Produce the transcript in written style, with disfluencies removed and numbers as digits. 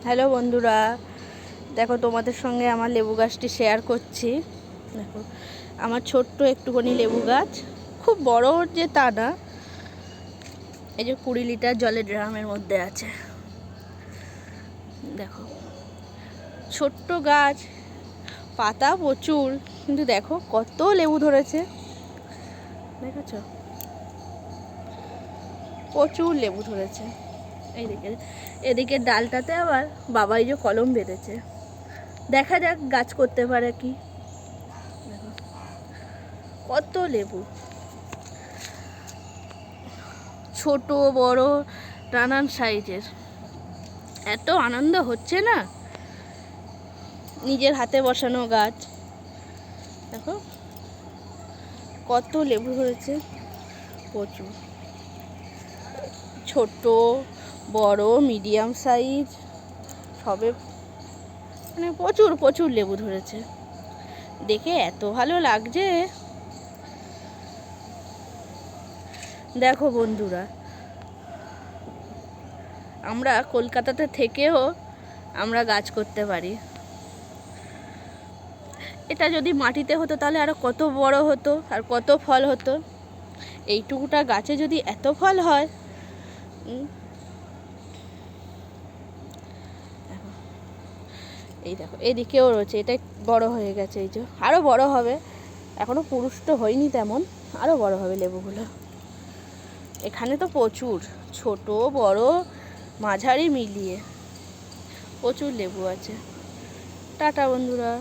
Hello বন্ধুরা, দেখো তোমাদের সঙ্গে আমার লেবু গাছটি শেয়ার করছি। দেখো আমার ছোট্ট একটুখানি লেবু গাছ, খুব বড় যে তা না। এই যে 20 লিটার জলের ড্রামের মধ্যে আছে। দেখো ছোট্ট গাছ, পাতা প্রচুর, কিন্তু দেখো কত লেবু ধরেছে, দেখেছ? প্রচুর লেবু ধরেছে। এদিকে ডালটাতে আবার বাবা এই যে কলম বেঁধেছে, দেখা যাক গাছ করতে পারে কি। দেখো কত লেবু, ছোট বড় নানান সাইজের। এত আনন্দ হচ্ছে না, নিজের হাতে বসানো গাছ। দেখো কত লেবু হয়েছে, প্রচুর, ছোট বড় মিডিয়াম সাইজ সবে, মানে প্রচুর প্রচুর লেবু ধরেছে। দেখে এত ভালো লাগছে। দেখো বন্ধুরা, আমরা কলকাতাতে থেকেও আমরা গাছ করতে পারি। এটা যদি মাটিতে হতো তাহলে আরো কত বড় হতো আর কত ফল হতো। এইটুকুটা গাছে যদি এত ফল হয়, এই দেখো এদিকেও রয়েছে, এটা বড় হয়ে গেছে, এই যে আরো বড় হবে, এখনো পুরুষ্ট হয়নি তেমন, আরো বড় হবে লেবুগুলো। এখানে তো প্রচুর ছোট বড় মাঝারি মিলিয়ে প্রচুর লেবু আছে। টাটা বন্ধুরা।